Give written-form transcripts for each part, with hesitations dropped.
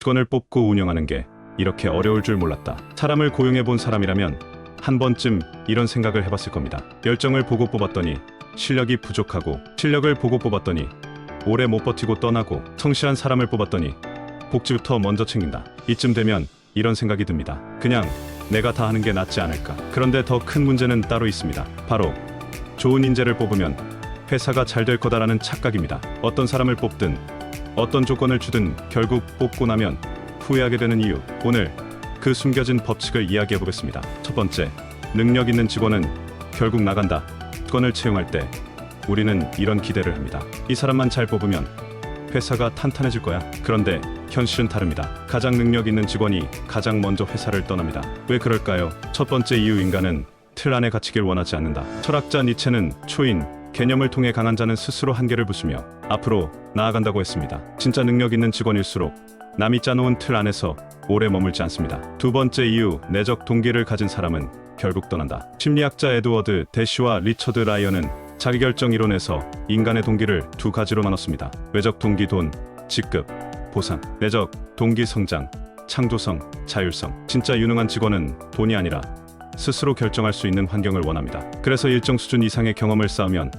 직원을 뽑고 운영하는 게 이렇게 어려울 줄 몰랐다. 사람을 고용해 본 사람이라면 한 번쯤 이런 생각을 해봤을 겁니다. 열정을 보고 뽑았더니 실력이 부족하고, 실력을 보고 뽑았더니 오래 못 버티고 떠나고, 성실한 사람을 뽑았더니 복지부터 먼저 챙긴다. 이쯤 되면 이런 생각이 듭니다. 그냥 내가 다 하는 게 낫지 않을까. 그런데 더 큰 문제는 따로 있습니다. 바로 좋은 인재를 뽑으면 회사가 잘 될 거다라는 착각입니다. 어떤 사람을 뽑든 어떤 조건을 주든 결국 뽑고 나면 후회하게 되는 이유, 오늘 그 숨겨진 법칙을 이야기해 보겠습니다. 첫 번째, 능력 있는 직원은 결국 나간다. 직원을 채용할 때 우리는 이런 기대를 합니다. 이 사람만 잘 뽑으면 회사가 탄탄해질 거야. 그런데 현실은 다릅니다. 가장 능력 있는 직원이 가장 먼저 회사를 떠납니다. 왜 그럴까요? 첫 번째 이유, 인간은 틀 안에 갇히길 원하지 않는다. 철학자 니체는 초인, 개념을 통해 강한 자는 스스로 한계를 부수며 앞으로 나아간다고 했습니다. 진짜 능력 있는 직원일수록 남이 짜놓은 틀 안에서 오래 머물지 않습니다. 두 번째 이유, 내적 동기를 가진 사람은 결국 떠난다. 심리학자 에드워드 대시와 리처드 라이언은 자기결정 이론에서 인간의 동기를 두 가지로 나눴습니다. 외적 동기, 돈, 직급, 보상. 내적 동기, 성장, 창조성, 자율성. 진짜 유능한 직원은 돈이 아니라 스스로 결정할 수 있는 환경을 원합니다. 그래서 일정 수준 이상의 경험을 쌓으면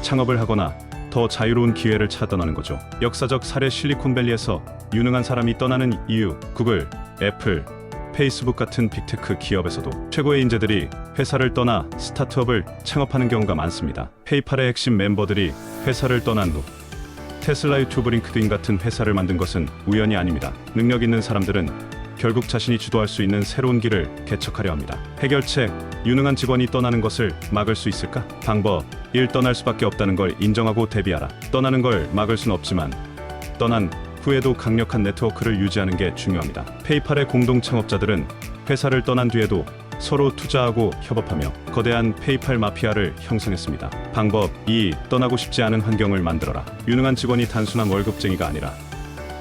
창업을 하거나 더 자유로운 기회를 찾아 떠나는 거죠. 역사적 사례, 실리콘밸리에서 유능한 사람이 떠나는 이유, 구글, 애플, 페이스북 같은 빅테크 기업에서도 최고의 인재들이 회사를 떠나 스타트업을 창업하는 경우가 많습니다. 페이팔의 핵심 멤버들이 회사를 떠난 후 테슬라, 유튜브, 링크드인 같은 회사를 만든 것은 우연이 아닙니다. 능력 있는 사람들은 결국 자신이 주도할 수 있는 새로운 길을 개척하려 합니다. 해결책, 유능한 직원이 떠나는 것을 막을 수 있을까? 방법 1. 떠날 수밖에 없다는 걸 인정하고 대비하라. 떠나는 걸 막을 순 없지만 떠난 후에도 강력한 네트워크를 유지하는 게 중요합니다. 페이팔의 공동 창업자들은 회사를 떠난 뒤에도 서로 투자하고 협업하며 거대한 페이팔 마피아를 형성했습니다. 방법 2. 떠나고 싶지 않은 환경을 만들어라. 유능한 직원이 단순한 월급쟁이가 아니라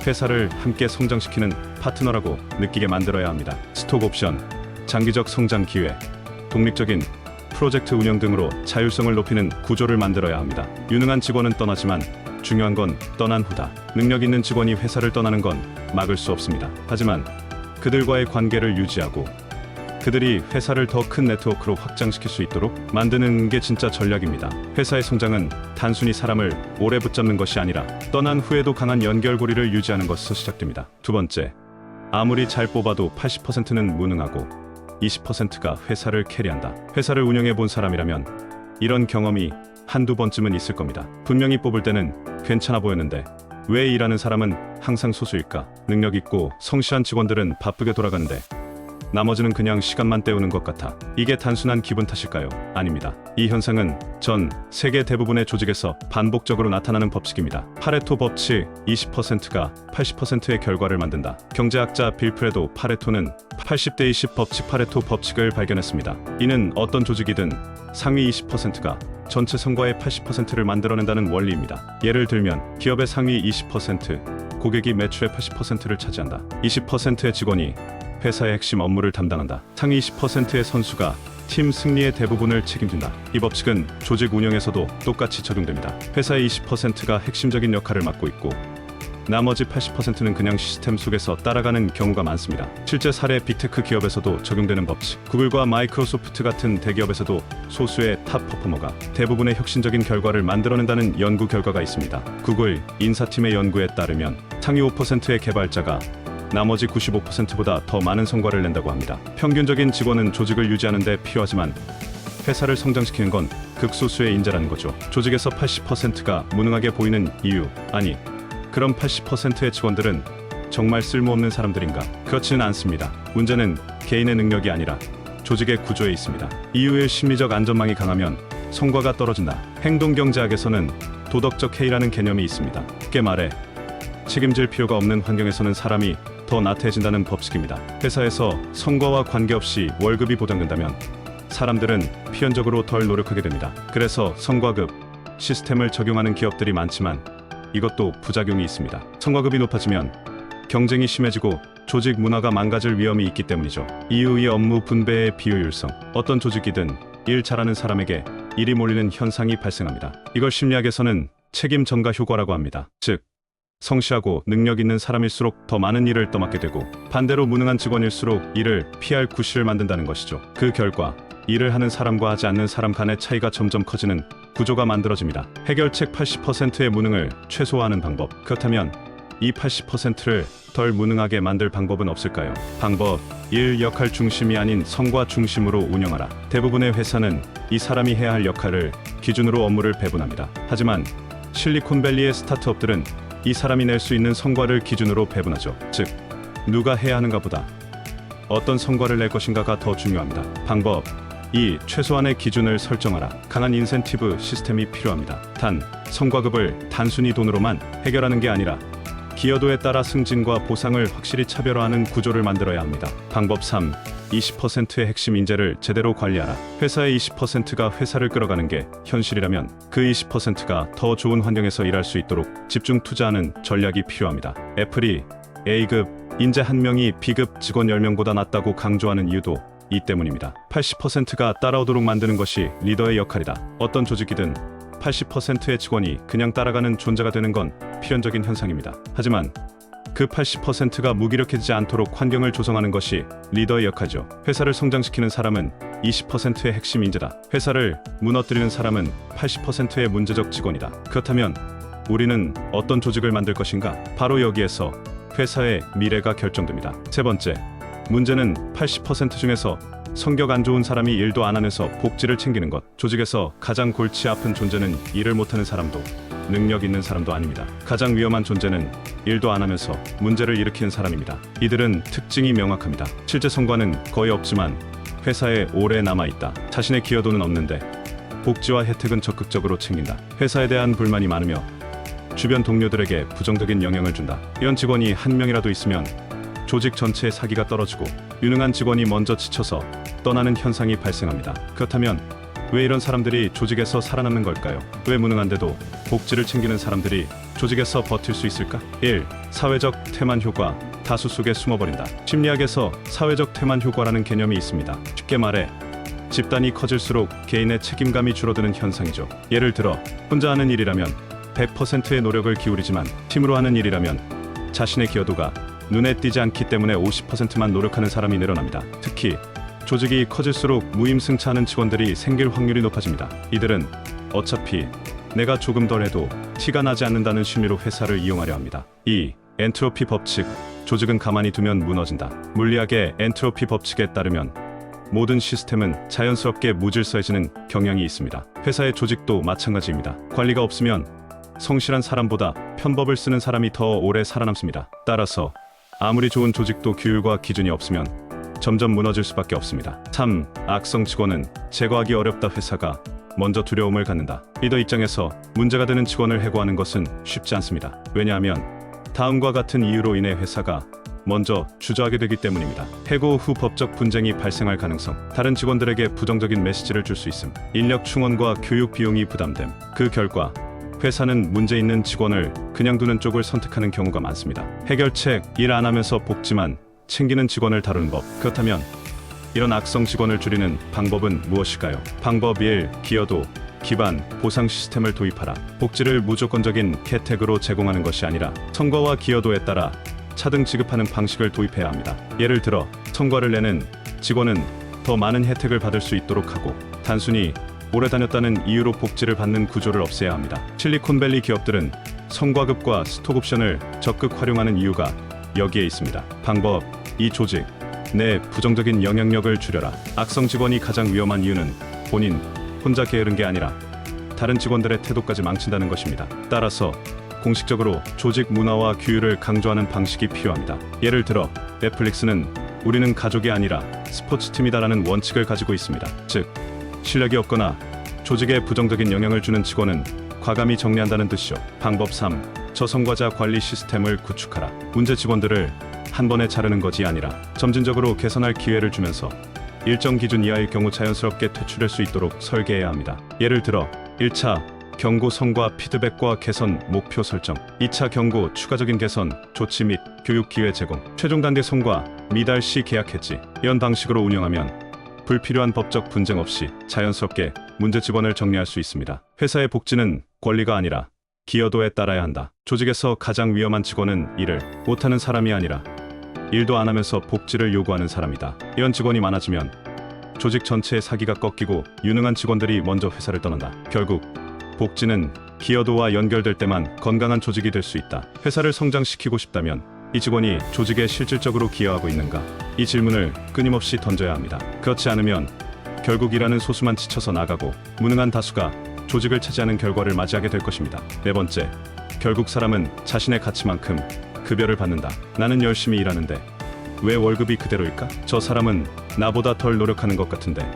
회사를 함께 성장시키는 파트너라고 느끼게 만들어야 합니다. 스톡 옵션, 장기적 성장 기회, 독립적인 프로젝트 운영 등으로 자율성을 높이는 구조를 만들어야 합니다. 유능한 직원은 떠나지만 중요한 건 떠난 후다. 능력 있는 직원이 회사를 떠나는 건 막을 수 없습니다. 하지만 그들과의 관계를 유지하고 그들이 회사를 더 큰 네트워크로 확장시킬 수 있도록 만드는 게 진짜 전략입니다. 회사의 성장은 단순히 사람을 오래 붙잡는 것이 아니라 떠난 후에도 강한 연결고리를 유지하는 것에서 시작됩니다. 두 번째, 아무리 잘 뽑아도 80%는 무능하고 20%가 회사를 캐리한다. 회사를 운영해 본 사람이라면 이런 경험이 한두 번쯤은 있을 겁니다. 분명히 뽑을 때는 괜찮아 보였는데 왜 일하는 사람은 항상 소수일까? 능력 있고 성실한 직원들은 바쁘게 돌아가는데 나머지는 그냥 시간만 때우는 것 같아. 이게 단순한 기분 탓일까요? 아닙니다. 이 현상은 전 세계 대부분의 조직에서 반복적으로 나타나는 법칙입니다. 파레토 법칙, 20%가 80%의 결과를 만든다. 경제학자 빌 프레도 파레토는 80대 20 법칙, 파레토 법칙을 발견했습니다. 이는 어떤 조직이든 상위 20%가 전체 성과의 80%를 만들어낸다는 원리입니다. 예를 들면 기업의 상위 20%, 고객이 매출의 80%를 차지한다. 20%의 직원이 회사의 핵심 업무를 담당한다. 상위 20%의 선수가 팀 승리의 대부분을 책임진다. 이 법칙은 조직 운영에서도 똑같이 적용됩니다. 회사의 20%가 핵심적인 역할을 맡고 있고 나머지 80%는 그냥 시스템 속에서 따라가는 경우가 많습니다. 실제 사례, 빅테크 기업에서도 적용되는 법칙. 구글과 마이크로소프트 같은 대기업에서도 소수의 탑 퍼포머가 대부분의 혁신적인 결과를 만들어낸다는 연구 결과가 있습니다. 구글 인사팀의 연구에 따르면 상위 5%의 개발자가 나머지 95%보다 더 많은 성과를 낸다고 합니다. 평균적인 직원은 조직을 유지하는 데 필요하지만 회사를 성장시키는 건 극소수의 인재라는 거죠. 조직에서 80%가 무능하게 보이는 이유, 아니, 그럼 80%의 직원들은 정말 쓸모없는 사람들인가? 그렇지는 않습니다. 문제는 개인의 능력이 아니라 조직의 구조에 있습니다. 이유의 심리적 안전망이 강하면 성과가 떨어진다. 행동경제학에서는 도덕적 해이라는 개념이 있습니다. 쉽게 말해 책임질 필요가 없는 환경에서는 사람이 더 나태해진다는 법칙입니다. 회사에서 성과와 관계없이 월급이 보장된다면 사람들은 필연적으로 덜 노력하게 됩니다. 그래서 성과급 시스템을 적용하는 기업들이 많지만 이것도 부작용이 있습니다. 성과급이 높아지면 경쟁이 심해지고 조직 문화가 망가질 위험이 있기 때문이죠. 이유의 업무 분배의 비효율성. 어떤 조직이든 일 잘하는 사람에게 일이 몰리는 현상이 발생합니다. 이걸 심리학에서는 책임 전가 효과라고 합니다. 즉, 성실하고 능력 있는 사람일수록 더 많은 일을 떠맡게 되고, 반대로 무능한 직원일수록 일을 피할 구실을 만든다는 것이죠. 그 결과 일을 하는 사람과 하지 않는 사람 간의 차이가 점점 커지는 구조가 만들어집니다. 해결책 80%의 무능을 최소화하는 방법. 그렇다면 이 80%를 덜 무능하게 만들 방법은 없을까요? 방법 1. 역할 중심이 아닌 성과 중심으로 운영하라. 대부분의 회사는 이 사람이 해야 할 역할을 기준으로 업무를 배분합니다. 하지만 실리콘밸리의 스타트업들은 이 사람이 낼 수 있는 성과를 기준으로 배분하죠. 즉, 누가 해야 하는가 보다 어떤 성과를 낼 것인가가 더 중요합니다. 방법 2. 최소한의 기준을 설정하라. 강한 인센티브 시스템이 필요합니다. 단, 성과급을 단순히 돈으로만 해결하는 게 아니라 기여도에 따라 승진과 보상을 확실히 차별화하는 구조를 만들어야 합니다. 방법 3. 20%의 핵심 인재를 제대로 관리하라. 회사의 20%가 회사를 끌어가는 게 현실이라면 그 20%가 더 좋은 환경에서 일할 수 있도록 집중 투자하는 전략이 필요합니다. 애플이 A급 인재 1명이 B급 직원 10명보다 낫다고 강조하는 이유도 이 때문입니다. 80%가 따라오도록 만드는 것이 리더의 역할이다. 어떤 조직이든 80%의 직원이 그냥 따라가는 존재가 되는 건 필연적인 현상입니다. 하지만 그 80%가 무기력해지지 않도록 환경을 조성하는 것이 리더의 역할이죠. 회사를 성장시키는 사람은 20%의 핵심 인재다. 회사를 무너뜨리는 사람은 80%의 문제적 직원이다. 그렇다면 우리는 어떤 조직을 만들 것인가? 바로 여기에서 회사의 미래가 결정됩니다. 세 번째, 문제는 80% 중에서 성격 안 좋은 사람이 일도 안 하면서 복지를 챙기는 것. 조직에서 가장 골치 아픈 존재는 일을 못하는 사람도 능력 있는 사람도 아닙니다. 가장 위험한 존재는 일도 안 하면서 문제를 일으키는 사람입니다. 이들은 특징이 명확합니다. 실제 성과는 거의 없지만 회사에 오래 남아있다. 자신의 기여도는 없는데 복지와 혜택은 적극적으로 챙긴다. 회사에 대한 불만이 많으며 주변 동료들에게 부정적인 영향을 준다. 이런 직원이 한 명이라도 있으면 조직 전체의 사기가 떨어지고 유능한 직원이 먼저 지쳐서 떠나는 현상이 발생합니다. 그렇다면 왜 이런 사람들이 조직에서 살아남는 걸까요? 왜 무능한데도 복지를 챙기는 사람들이 조직에서 버틸 수 있을까? 1. 사회적 태만 효과. 다수 속에 숨어버린다. 심리학에서 사회적 태만 효과라는 개념이 있습니다. 쉽게 말해 집단이 커질수록 개인의 책임감이 줄어드는 현상이죠. 예를 들어 혼자 하는 일이라면 100%의 노력을 기울이지만 팀으로 하는 일이라면 자신의 기여도가 눈에 띄지 않기 때문에 50%만 노력하는 사람이 늘어납니다. 특히 조직이 커질수록 무임승차하는 직원들이 생길 확률이 높아집니다. 이들은 어차피 내가 조금 덜 해도 티가 나지 않는다는 심리로 회사를 이용하려 합니다. 2. 엔트로피 법칙. 조직은 가만히 두면 무너진다. 물리학의 엔트로피 법칙에 따르면 모든 시스템은 자연스럽게 무질서해지는 경향이 있습니다. 회사의 조직도 마찬가지입니다. 관리가 없으면 성실한 사람보다 편법을 쓰는 사람이 더 오래 살아남습니다. 따라서 아무리 좋은 조직도 규율과 기준이 없으면 점점 무너질 수밖에 없습니다. 3. 악성 직원은 제거하기 어렵다. 회사가 먼저 두려움을 갖는다. 리더 입장에서 문제가 되는 직원을 해고하는 것은 쉽지 않습니다. 왜냐하면 다음과 같은 이유로 인해 회사가 먼저 주저하게 되기 때문입니다. 해고 후 법적 분쟁이 발생할 가능성. 다른 직원들에게 부정적인 메시지를 줄 수 있음. 인력 충원과 교육 비용이 부담됨. 그 결과 회사는 문제 있는 직원을 그냥 두는 쪽을 선택하는 경우가 많습니다. 해결책. 일 안 하면서 복지만 챙기는 직원을 다루는 법. 그렇다면 이런 악성 직원을 줄이는 방법은 무엇일까요? 방법 1. 기여도 기반 보상 시스템을 도입하라. 복지를 무조건적인 혜택으로 제공하는 것이 아니라 성과와 기여도에 따라 차등 지급하는 방식을 도입해야 합니다. 예를 들어 성과를 내는 직원은 더 많은 혜택을 받을 수 있도록 하고, 단순히 오래 다녔다는 이유로 복지를 받는 구조를 없애야 합니다. 실리콘밸리 기업들은 성과급과 스톡옵션을 적극 활용하는 이유가 여기에 있습니다. 방법 2. 조직 내 부정적인 영향력을 줄여라. 악성 직원이 가장 위험한 이유는 본인 혼자 게으른 게 아니라 다른 직원들의 태도까지 망친다는 것입니다. 따라서 공식적으로 조직 문화와 규율을 강조하는 방식이 필요합니다. 예를 들어 넷플릭스는 우리는 가족이 아니라 스포츠팀이다라는 원칙을 가지고 있습니다. 즉, 실력이 없거나 조직에 부정적인 영향을 주는 직원은 과감히 정리한다는 뜻이죠. 방법 3. 저성과자 관리 시스템을 구축하라. 문제 직원들을 한 번에 자르는 것이 아니라 점진적으로 개선할 기회를 주면서 일정 기준 이하의 경우 자연스럽게 퇴출할 수 있도록 설계해야 합니다. 예를 들어 1차 경고 성과 피드백과 개선 목표 설정, 2차 경고 추가적인 개선 조치 및 교육 기회 제공, 최종 단계 성과 미달 시 계약 해지. 이런 방식으로 운영하면 불필요한 법적 분쟁 없이 자연스럽게 문제 직원을 정리할 수 있습니다. 회사의 복지는 권리가 아니라 기여도에 따라야 한다. 조직에서 가장 위험한 직원은 일을 못하는 사람이 아니라 일도 안 하면서 복지를 요구하는 사람이다. 이런 직원이 많아지면 조직 전체의 사기가 꺾이고 유능한 직원들이 먼저 회사를 떠난다. 결국 복지는 기여도와 연결될 때만 건강한 조직이 될 수 있다. 회사를 성장시키고 싶다면 이 직원이 조직에 실질적으로 기여하고 있는가? 이 질문을 끊임없이 던져야 합니다. 그렇지 않으면 결국 일하는 소수만 지쳐서 나가고 무능한 다수가 조직을 차지하는 결과를 맞이하게 될 것입니다. 네 번째, 결국 사람은 자신의 가치만큼 급여를 받는다. 나는 열심히 일하는데 왜 월급이 그대로일까? 저 사람은 나보다 덜 노력하는 것 같은데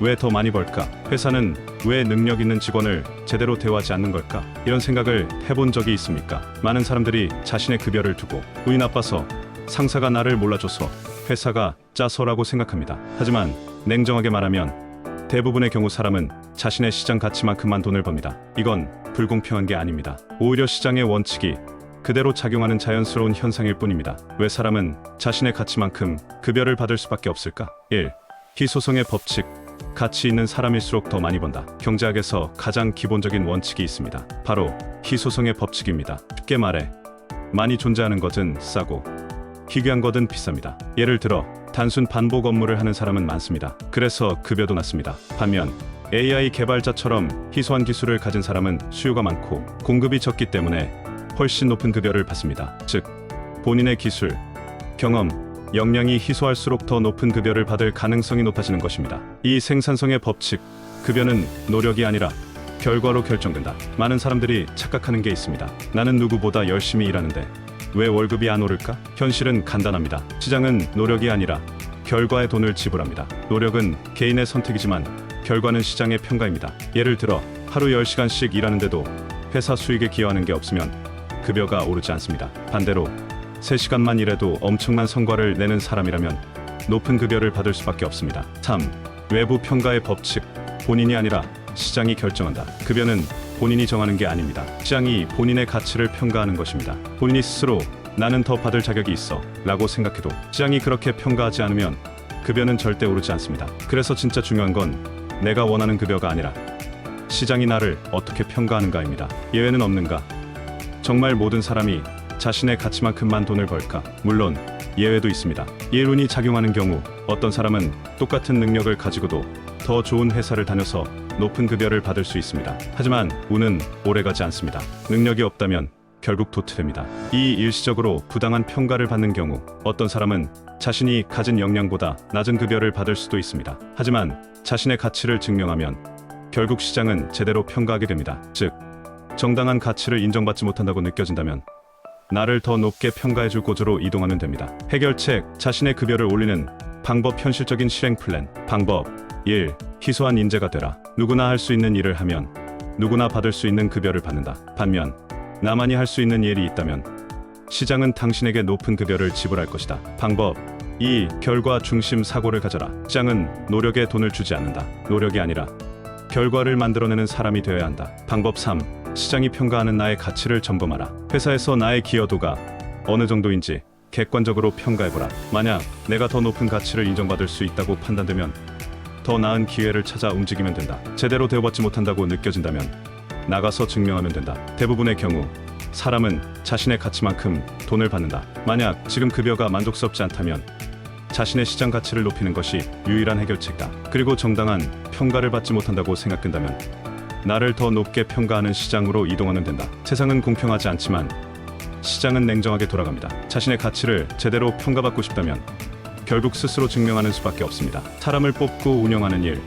왜 더 많이 벌까? 회사는 왜 능력 있는 직원을 제대로 대우하지 않는 걸까? 이런 생각을 해본 적이 있습니까? 많은 사람들이 자신의 급여를 두고 운이 나빠서 상사가 나를 몰라줘서 회사가 짜서라고 생각합니다. 하지만 냉정하게 말하면 대부분의 경우 사람은 자신의 시장 가치만큼만 돈을 법니다. 이건 불공평한 게 아닙니다. 오히려 시장의 원칙이 그대로 작용하는 자연스러운 현상일 뿐입니다. 왜 사람은 자신의 가치만큼 급여를 받을 수밖에 없을까? 1. 희소성의 법칙. 가치 있는 사람일수록 더 많이 번다. 경제학에서 가장 기본적인 원칙이 있습니다. 바로 희소성의 법칙입니다. 쉽게 말해 많이 존재하는 것은 싸고 희귀한 것은 비쌉니다. 예를 들어 단순 반복 업무를 하는 사람은 많습니다. 그래서 급여도 낮습니다. 반면 AI 개발자처럼 희소한 기술을 가진 사람은 수요가 많고 공급이 적기 때문에 훨씬 높은 급여를 받습니다. 즉, 본인의 기술, 경험, 역량이 희소할수록 더 높은 급여를 받을 가능성이 높아지는 것입니다. 이 생산성의 법칙, 급여는 노력이 아니라 결과로 결정된다. 많은 사람들이 착각하는 게 있습니다. 나는 누구보다 열심히 일하는데 왜 월급이 안 오를까? 현실은 간단합니다. 시장은 노력이 아니라 결과에 돈을 지불합니다. 노력은 개인의 선택이지만 결과는 시장의 평가입니다. 예를 들어 하루 10시간씩 일하는데도 회사 수익에 기여하는 게 없으면 급여가 오르지 않습니다. 반대로 3시간만 일해도 엄청난 성과를 내는 사람이라면 높은 급여를 받을 수밖에 없습니다. 3. 외부 평가의 법칙. 본인이 아니라 시장이 결정한다. 급여는 본인이 정하는 게 아닙니다. 시장이 본인의 가치를 평가하는 것입니다. 본인이 스스로 나는 더 받을 자격이 있어 라고 생각해도 시장이 그렇게 평가하지 않으면 급여는 절대 오르지 않습니다. 그래서 진짜 중요한 건 내가 원하는 급여가 아니라 시장이 나를 어떻게 평가하는가입니다. 예외는 없는가? 정말 모든 사람이 자신의 가치만큼만 돈을 벌까? 물론 예외도 있습니다. 예운이 작용하는 경우 어떤 사람은 똑같은 능력을 가지고도 더 좋은 회사를 다녀서 높은 급여를 받을 수 있습니다. 하지만 운은 오래가지 않습니다. 능력이 없다면 결국 도태됩니다. 이 일시적으로 부당한 평가를 받는 경우 어떤 사람은 자신이 가진 역량보다 낮은 급여를 받을 수도 있습니다. 하지만 자신의 가치를 증명하면 결국 시장은 제대로 평가하게 됩니다. 즉, 정당한 가치를 인정받지 못한다고 느껴진다면 나를 더 높게 평가해줄 곳으로 이동하면 됩니다. 해결책, 자신의 급여를 올리는 방법. 현실적인 실행 플랜. 방법 1. 희소한 인재가 되라. 누구나 할 수 있는 일을 하면 누구나 받을 수 있는 급여를 받는다. 반면 나만이 할 수 있는 일이 있다면 시장은 당신에게 높은 급여를 지불할 것이다. 방법 2. 결과 중심 사고를 가져라. 시장은 노력에 돈을 주지 않는다. 노력이 아니라 결과를 만들어내는 사람이 되어야 한다. 방법 3. 시장이 평가하는 나의 가치를 점검하라. 회사에서 나의 기여도가 어느 정도인지 객관적으로 평가해보라. 만약 내가 더 높은 가치를 인정받을 수 있다고 판단되면 더 나은 기회를 찾아 움직이면 된다. 제대로 대우받지 못한다고 느껴진다면 나가서 증명하면 된다. 대부분의 경우 사람은 자신의 가치만큼 돈을 받는다. 만약 지금 급여가 만족스럽지 않다면 자신의 시장 가치를 높이는 것이 유일한 해결책이다. 그리고 정당한 평가를 받지 못한다고 생각된다면 나를 더 높게 평가하는 시장으로 이동하면 된다. 세상은 공평하지 않지만 시장은 냉정하게 돌아갑니다. 자신의 가치를 제대로 평가받고 싶다면 결국 스스로 증명하는 수밖에 없습니다. 사람을 뽑고 운영하는 일,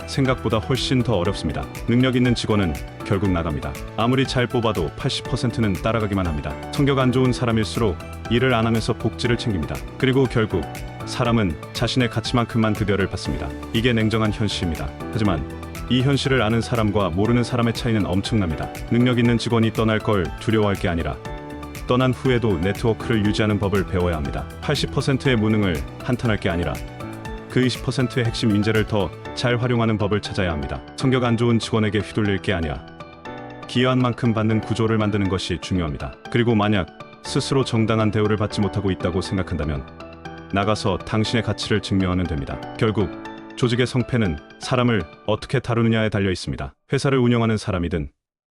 생각보다 훨씬 더 어렵습니다. 능력 있는 직원은 결국 나갑니다. 아무리 잘 뽑아도 80%는 따라가기만 합니다. 성격 안 좋은 사람일수록 일을 안 하면서 복지를 챙깁니다. 그리고 결국 사람은 자신의 가치만큼만 급여를 받습니다. 이게 냉정한 현실입니다. 하지만 이 현실을 아는 사람과 모르는 사람의 차이는 엄청납니다. 능력 있는 직원이 떠날 걸 두려워할 게 아니라 떠난 후에도 네트워크를 유지하는 법을 배워야 합니다. 80%의 무능을 한탄할 게 아니라 그 20%의 핵심 인재를 더 잘 활용하는 법을 찾아야 합니다. 성격 안 좋은 직원에게 휘둘릴 게 아니라 기여한 만큼 받는 구조를 만드는 것이 중요합니다. 그리고 만약 스스로 정당한 대우를 받지 못하고 있다고 생각한다면 나가서 당신의 가치를 증명하면 됩니다. 결국 조직의 성패는 사람을 어떻게 다루느냐에 달려 있습니다. 회사를 운영하는 사람이든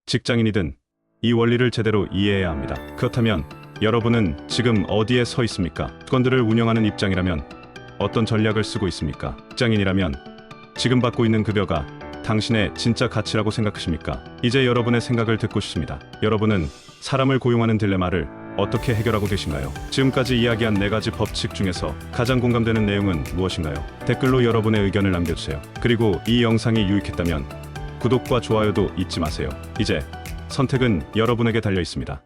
직장인이든 이 원리를 제대로 이해해야 합니다. 그렇다면 여러분은 지금 어디에 서 있습니까? 주권들을 운영하는 입장이라면 어떤 전략을 쓰고 있습니까? 직장인이라면 지금 받고 있는 급여가 당신의 진짜 가치라고 생각하십니까? 이제 여러분의 생각을 듣고 싶습니다. 여러분은 사람을 고용하는 딜레마를 어떻게 해결하고 계신가요? 지금까지 이야기한 4가지 법칙 중에서 가장 공감되는 내용은 무엇인가요? 댓글로 여러분의 의견을 남겨주세요. 그리고 이 영상이 유익했다면 구독과 좋아요도 잊지 마세요. 이제 선택은 여러분에게 달려 있습니다.